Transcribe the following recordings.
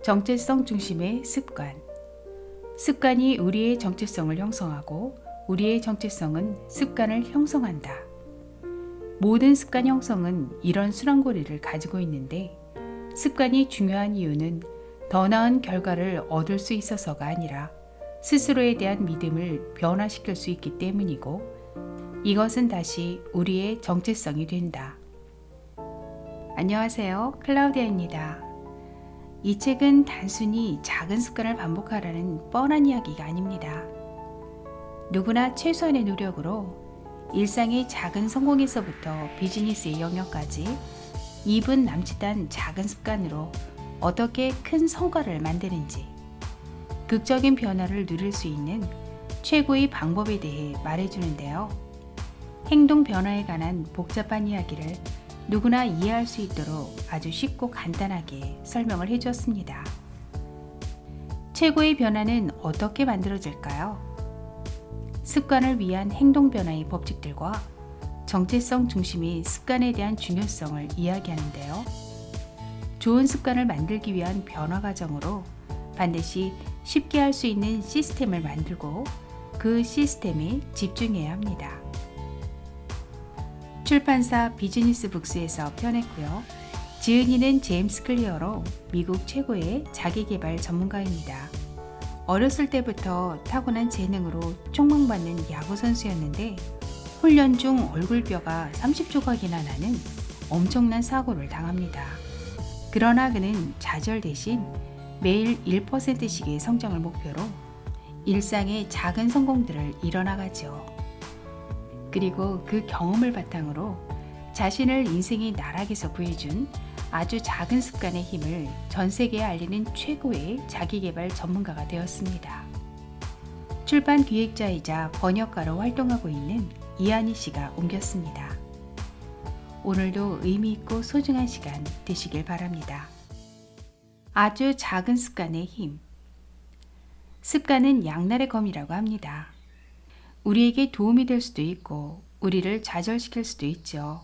정체성 중심의 습관. 습관이 우리의 정체성을 형성하고 우리의 정체성은 습관을 형성한다. 모든 습관 형성은 이런 수랑고리를 가지고 있는데 습관이 중요한 이유는 더 나은 결과를 얻을 수 있어서가 아니라 스스로에 대한 믿음을 변화시킬 수 있기 때문이고 이것은 다시 우리의 정체성이 된다. 안녕하세요. 클라우디아입니다. 이 책은 단순히 작은 습관을 반복하라는 뻔한 이야기가 아닙니다. 누구나 최소한의 노력으로 일상의 작은 성공에서부터 비즈니스의 영역까지 2분 남짓한 작은 습관으로 어떻게 큰 성과를 만드는지 극적인 변화를 누릴 수 있는 최고의 방법에 대해 말해주는데요. 행동 변화에 관한 복잡한 이야기를 누구나 이해할 수 있도록 아주 쉽고 간단하게 설명을 해주었습니다. 최고의 변화는 어떻게 만들어질까요? 습관을 위한 행동 변화의 법칙들과 정체성 중심의 습관에 대한 중요성을 이야기하는데요. 좋은 습관을 만들기 위한 변화 과정으로 반드시 쉽게 할 수 있는 시스템을 만들고 그 시스템에 집중해야 합니다. 출판사 비즈니스 북스에서 펴냈고요. 지은이는 제임스 클리어로 미국 최고의 자기개발 전문가입니다. 어렸을 때부터 타고난 재능으로 촉망받는 야구선수였는데 훈련 중 얼굴뼈가 30조각이나 나는 엄청난 사고를 당합니다. 그러나 그는 좌절 대신 매일 1%씩의 성장을 목표로 일상의 작은 성공들을 이뤄나가죠. 그리고 그 경험을 바탕으로 자신을 인생의 나락에서 구해준 아주 작은 습관의 힘을 전 세계에 알리는 최고의 자기개발 전문가가 되었습니다. 출판 기획자이자 번역가로 활동하고 있는 이한희 씨가 옮겼습니다. 오늘도 의미 있고 소중한 시간 되시길 바랍니다. 아주 작은 습관의 힘. 습관은 양날의 검이라고 합니다. 우리에게 도움이 될 수도 있고 우리를 좌절시킬 수도 있죠.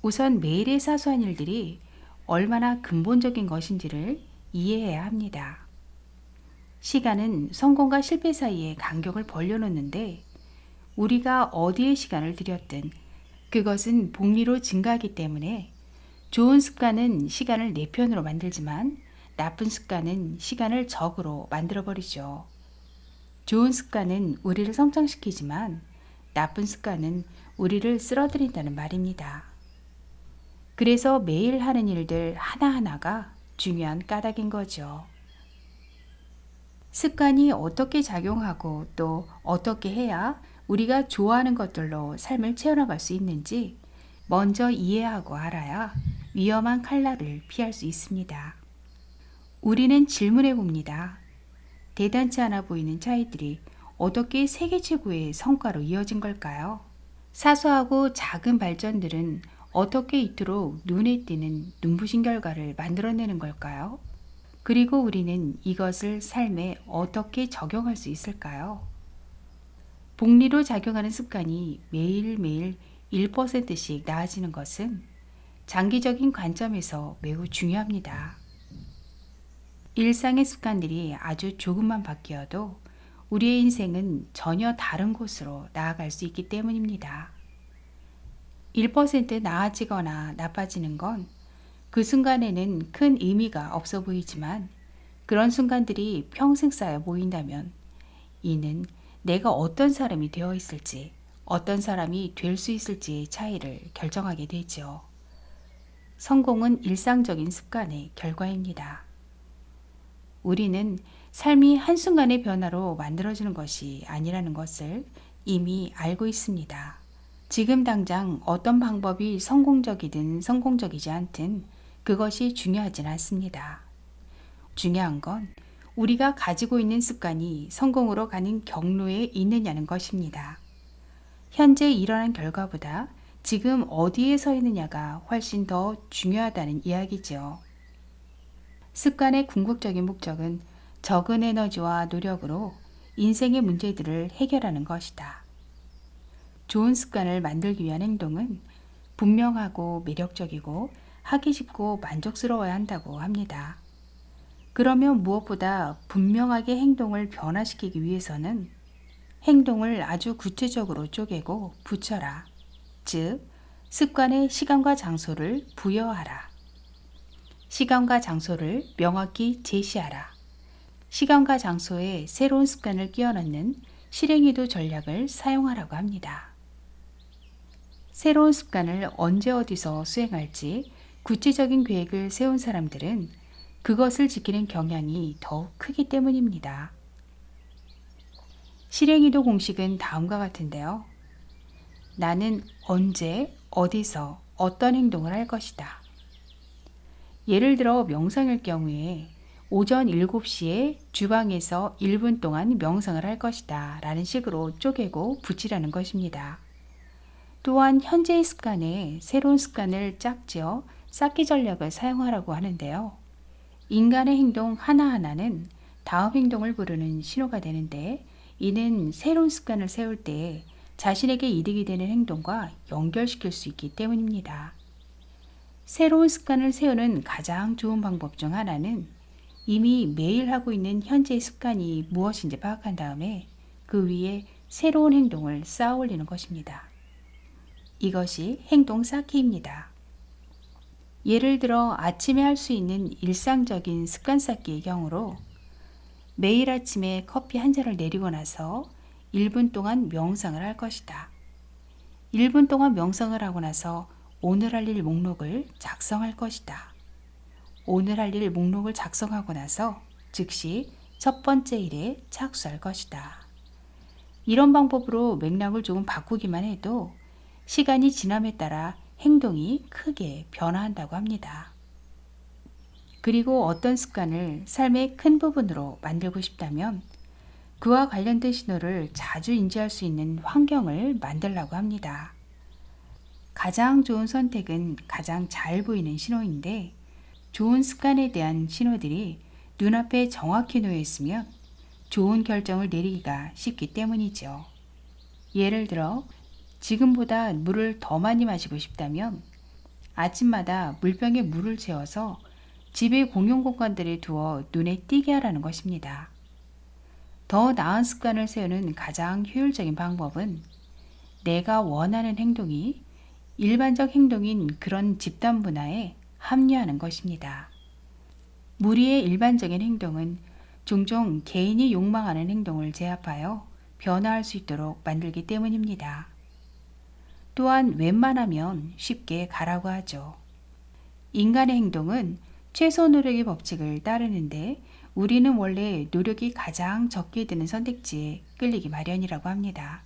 우선 매일의 사소한 일들이 얼마나 근본적인 것인지를 이해해야 합니다. 시간은 성공과 실패 사이에 간격을 벌려놓는데 우리가 어디에 시간을 들였든 그것은 복리로 증가하기 때문에 좋은 습관은 시간을 내 편으로 만들지만 나쁜 습관은 시간을 적으로 만들어버리죠. 좋은 습관은 우리를 성장시키지만 나쁜 습관은 우리를 쓰러뜨린다는 말입니다. 그래서 매일 하는 일들 하나하나가 중요한 까닭인 거죠. 습관이 어떻게 작용하고 또 어떻게 해야 우리가 좋아하는 것들로 삶을 채워나갈 수 있는지 먼저 이해하고 알아야 위험한 칼날을 피할 수 있습니다. 우리는 질문해 봅니다. 대단치 않아 보이는 차이들이 어떻게 세계 최고의 성과로 이어진 걸까요? 사소하고 작은 발전들은 어떻게 이토록 눈에 띄는 눈부신 결과를 만들어내는 걸까요? 그리고 우리는 이것을 삶에 어떻게 적용할 수 있을까요? 복리로 작용하는 습관이 매일매일 1%씩 나아지는 것은 장기적인 관점에서 매우 중요합니다. 일상의 습관들이 아주 조금만 바뀌어도 우리의 인생은 전혀 다른 곳으로 나아갈 수 있기 때문입니다. 1% 나아지거나 나빠지는 건 그 순간에는 큰 의미가 없어 보이지만 그런 순간들이 평생 쌓여 보인다면 이는 내가 어떤 사람이 되어 있을지, 어떤 사람이 될 수 있을지의 차이를 결정하게 되죠. 성공은 일상적인 습관의 결과입니다. 우리는 삶이 한순간의 변화로 만들어지는 것이 아니라는 것을 이미 알고 있습니다. 지금 당장 어떤 방법이 성공적이든 성공적이지 않든 그것이 중요하진 않습니다. 중요한 건 우리가 가지고 있는 습관이 성공으로 가는 경로에 있느냐는 것입니다. 현재 일어난 결과보다 지금 어디에 서 있느냐가 훨씬 더 중요하다는 이야기죠. 습관의 궁극적인 목적은 적은 에너지와 노력으로 인생의 문제들을 해결하는 것이다. 좋은 습관을 만들기 위한 행동은 분명하고 매력적이고 하기 쉽고 만족스러워야 한다고 합니다. 그러면 무엇보다 분명하게 행동을 변화시키기 위해서는 행동을 아주 구체적으로 쪼개고 붙여라. 즉, 습관에 시간과 장소를 부여하라. 시간과 장소를 명확히 제시하라. 시간과 장소에 새로운 습관을 끼워 넣는 실행유도 전략을 사용하라고 합니다. 새로운 습관을 언제 어디서 수행할지 구체적인 계획을 세운 사람들은 그것을 지키는 경향이 더욱 크기 때문입니다. 실행유도 공식은 다음과 같은데요. 나는 언제, 어디서, 어떤 행동을 할 것이다. 예를 들어 명상일 경우에 오전 7시에 주방에서 1분 동안 명상을 할 것이다 라는 식으로 쪼개고 붙이라는 것입니다. 또한 현재의 습관에 새로운 습관을 짝지어 쌓기 전략을 사용하라고 하는데요. 인간의 행동 하나하나는 다음 행동을 부르는 신호가 되는데 이는 새로운 습관을 세울 때 자신에게 이득이 되는 행동과 연결시킬 수 있기 때문입니다. 새로운 습관을 세우는 가장 좋은 방법 중 하나는 이미 매일 하고 있는 현재의 습관이 무엇인지 파악한 다음에 그 위에 새로운 행동을 쌓아 올리는 것입니다. 이것이 행동 쌓기입니다. 예를 들어 아침에 할 수 있는 일상적인 습관 쌓기의 경우로 매일 아침에 커피 한 잔을 내리고 나서 1분 동안 명상을 할 것이다. 1분 동안 명상을 하고 나서 오늘 할 일 목록을 작성할 것이다. 오늘 할 일 목록을 작성하고 나서 즉시 첫 번째 일에 착수할 것이다. 이런 방법으로 맥락을 조금 바꾸기만 해도 시간이 지남에 따라 행동이 크게 변화한다고 합니다. 그리고 어떤 습관을 삶의 큰 부분으로 만들고 싶다면 그와 관련된 신호를 자주 인지할 수 있는 환경을 만들라고 합니다. 가장 좋은 선택은 가장 잘 보이는 신호인데 좋은 습관에 대한 신호들이 눈앞에 정확히 놓여 있으면 좋은 결정을 내리기가 쉽기 때문이죠. 예를 들어 지금보다 물을 더 많이 마시고 싶다면 아침마다 물병에 물을 채워서 집의 공용 공간들에 두어 눈에 띄게 하라는 것입니다. 더 나은 습관을 세우는 가장 효율적인 방법은 내가 원하는 행동이 일반적 행동인 그런 집단 문화에 합리화하는 것입니다. 무리의 일반적인 행동은 종종 개인이 욕망하는 행동을 제압하여 변화할 수 있도록 만들기 때문입니다. 또한 웬만하면 쉽게 가라고 하죠. 인간의 행동은 최소 노력의 법칙을 따르는데 우리는 원래 노력이 가장 적게 드는 선택지에 끌리기 마련이라고 합니다.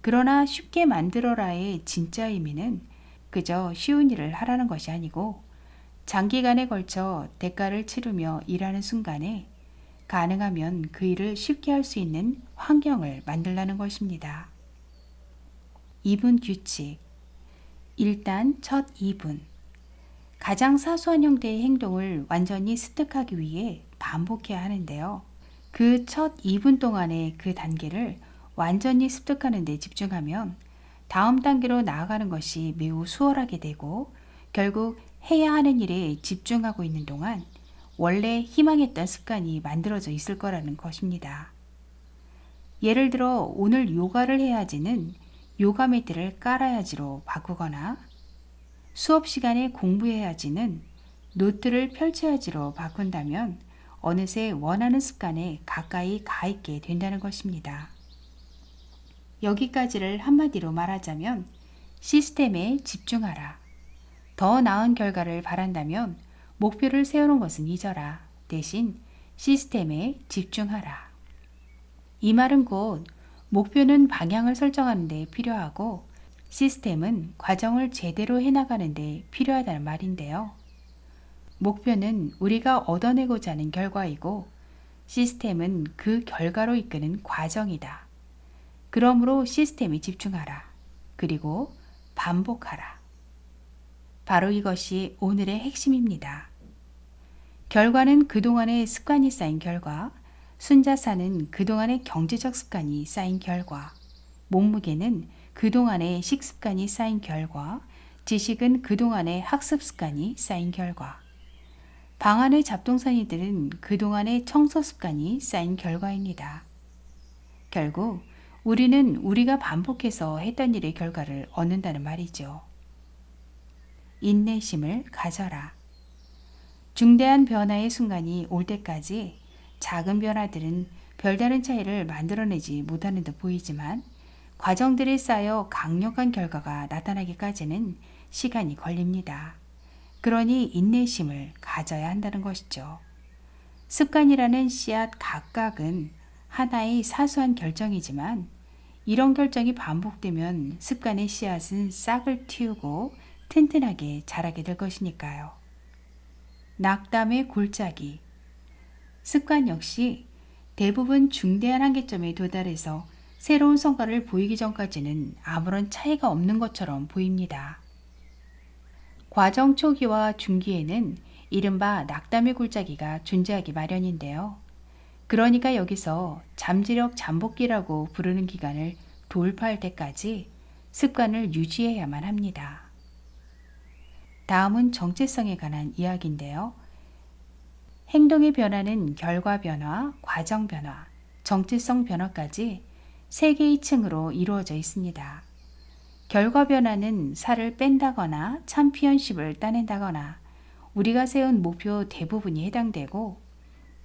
그러나 쉽게 만들어라의 진짜 의미는 그저 쉬운 일을 하라는 것이 아니고 장기간에 걸쳐 대가를 치르며 일하는 순간에 가능하면 그 일을 쉽게 할 수 있는 환경을 만들라는 것입니다. 2분 규칙. 일단 첫 2분. 가장 사소한 형태의 행동을 완전히 습득하기 위해 반복해야 하는데요. 그 첫 2분 동안의 그 단계를 완전히 습득하는 데 집중하면 다음 단계로 나아가는 것이 매우 수월하게 되고 결국 해야 하는 일에 집중하고 있는 동안 원래 희망했던 습관이 만들어져 있을 거라는 것입니다. 예를 들어 오늘 요가를 해야지는 요가 매트를 깔아야지로 바꾸거나 수업 시간에 공부해야지는 노트를 펼쳐야지로 바꾼다면 어느새 원하는 습관에 가까이 가 있게 된다는 것입니다. 여기까지를 한마디로 말하자면 시스템에 집중하라. 더 나은 결과를 바란다면 목표를 세우는 것은 잊어라. 대신 시스템에 집중하라. 이 말은 곧 목표는 방향을 설정하는 데 필요하고 시스템은 과정을 제대로 해나가는 데 필요하다는 말인데요. 목표는 우리가 얻어내고자 하는 결과이고 시스템은 그 결과로 이끄는 과정이다. 그러므로 시스템에 집중하라. 그리고 반복하라. 바로 이것이 오늘의 핵심입니다. 결과는 그동안의 습관이 쌓인 결과, 순자산은 그동안의 경제적 습관이 쌓인 결과, 몸무게는 그동안의 식습관이 쌓인 결과, 지식은 그동안의 학습 습관이 쌓인 결과. 방 안의 잡동사니들은 그동안의 청소 습관이 쌓인 결과입니다. 결국 우리는 우리가 반복해서 했던 일의 결과를 얻는다는 말이죠. 인내심을 가져라. 중대한 변화의 순간이 올 때까지 작은 변화들은 별다른 차이를 만들어내지 못하는 듯 보이지만 과정들이 쌓여 강력한 결과가 나타나기까지는 시간이 걸립니다. 그러니 인내심을 가져야 한다는 것이죠. 습관이라는 씨앗 각각은 하나의 사소한 결정이지만 이런 결정이 반복되면 습관의 씨앗은 싹을 틔우고 튼튼하게 자라게 될 것이니까요. 낙담의 골짜기. 습관 역시 대부분 중대한 한계점에 도달해서 새로운 성과를 보이기 전까지는 아무런 차이가 없는 것처럼 보입니다. 과정 초기와 중기에는 이른바 낙담의 골짜기가 존재하기 마련인데요. 그러니까 여기서 잠재력 잠복기라고 부르는 기간을 돌파할 때까지 습관을 유지해야만 합니다. 다음은 정체성에 관한 이야기인데요. 행동의 변화는 결과 변화, 과정 변화, 정체성 변화까지 세 개의 층으로 이루어져 있습니다. 결과 변화는 살을 뺀다거나 챔피언십을 따낸다거나 우리가 세운 목표 대부분이 해당되고,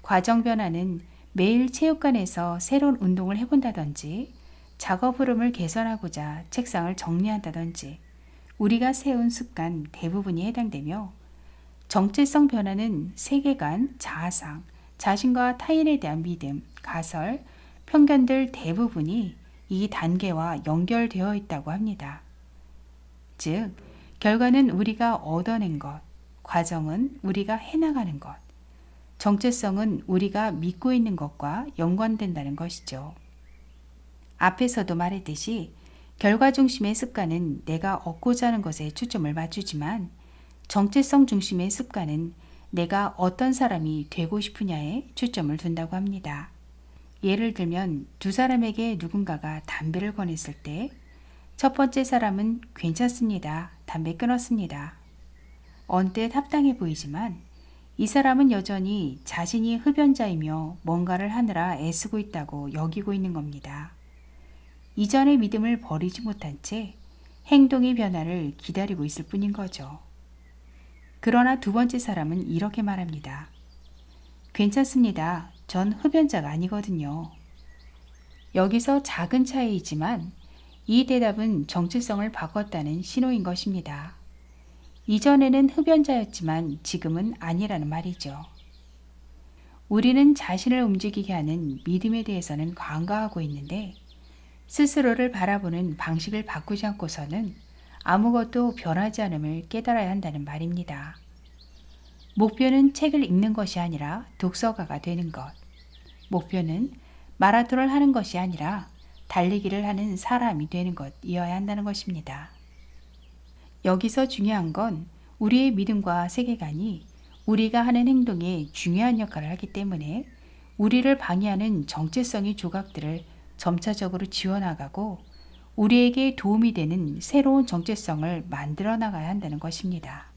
과정 변화는 매일 체육관에서 새로운 운동을 해본다든지 작업 흐름을 개선하고자 책상을 정리한다든지 우리가 세운 습관 대부분이 해당되며, 정체성 변화는 세계관, 자아상, 자신과 타인에 대한 믿음, 가설, 편견들 대부분이 이 단계와 연결되어 있다고 합니다. 즉, 결과는 우리가 얻어낸 것, 과정은 우리가 해나가는 것, 정체성은 우리가 믿고 있는 것과 연관된다는 것이죠. 앞에서도 말했듯이 결과 중심의 습관은 내가 얻고자 하는 것에 초점을 맞추지만 정체성 중심의 습관은 내가 어떤 사람이 되고 싶으냐에 초점을 둔다고 합니다. 예를 들면 두 사람에게 누군가가 담배를 권했을 때 첫 번째 사람은 괜찮습니다. 담배 끊었습니다. 언뜻 합당해 보이지만 이 사람은 여전히 자신이 흡연자이며 뭔가를 하느라 애쓰고 있다고 여기고 있는 겁니다. 이전의 믿음을 버리지 못한 채 행동의 변화를 기다리고 있을 뿐인 거죠. 그러나 두 번째 사람은 이렇게 말합니다. 괜찮습니다. 전 흡연자가 아니거든요. 여기서 작은 차이이지만 이 대답은 정체성을 바꿨다는 신호인 것입니다. 이전에는 흡연자였지만 지금은 아니라는 말이죠. 우리는 자신을 움직이게 하는 믿음에 대해서는 간과하고 있는데 스스로를 바라보는 방식을 바꾸지 않고서는 아무것도 변하지 않음을 깨달아야 한다는 말입니다. 목표는 책을 읽는 것이 아니라 독서가가 되는 것. 목표는 마라톤을 하는 것이 아니라 달리기를 하는 사람이 되는 것이어야 한다는 것입니다. 여기서 중요한 건 우리의 믿음과 세계관이 우리가 하는 행동에 중요한 역할을 하기 때문에 우리를 방해하는 정체성의 조각들을 점차적으로 지워나가고 우리에게 도움이 되는 새로운 정체성을 만들어 나가야 한다는 것입니다.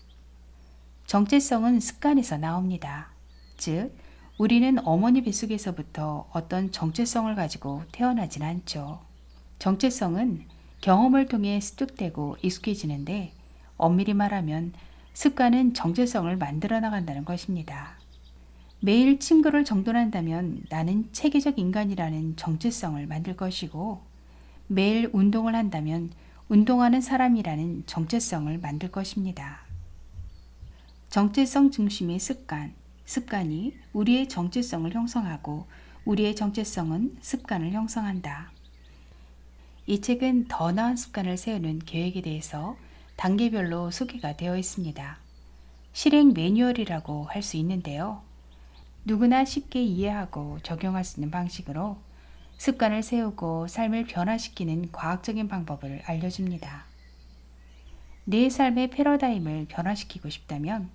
정체성은 습관에서 나옵니다. 즉, 우리는 어머니 뱃속에서부터 어떤 정체성을 가지고 태어나진 않죠. 정체성은 경험을 통해 습득되고 익숙해지는데 엄밀히 말하면 습관은 정체성을 만들어 나간다는 것입니다. 매일 친구를 정돈한다면 나는 체계적 인간이라는 정체성을 만들 것이고, 매일 운동을 한다면 운동하는 사람이라는 정체성을 만들 것입니다. 정체성 중심의 습관, 습관이 우리의 정체성을 형성하고 우리의 정체성은 습관을 형성한다. 이 책은 더 나은 습관을 세우는 계획에 대해서 단계별로 소개가 되어 있습니다. 실행 매뉴얼이라고 할 수 있는데요. 누구나 쉽게 이해하고 적용할 수 있는 방식으로 습관을 세우고 삶을 변화시키는 과학적인 방법을 알려줍니다. 내 삶의 패러다임을 변화시키고 싶다면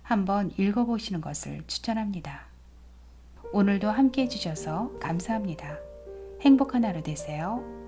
한번 읽어보시는 것을 추천합니다. 오늘도 함께 해주셔서 감사합니다. 행복한 하루 되세요.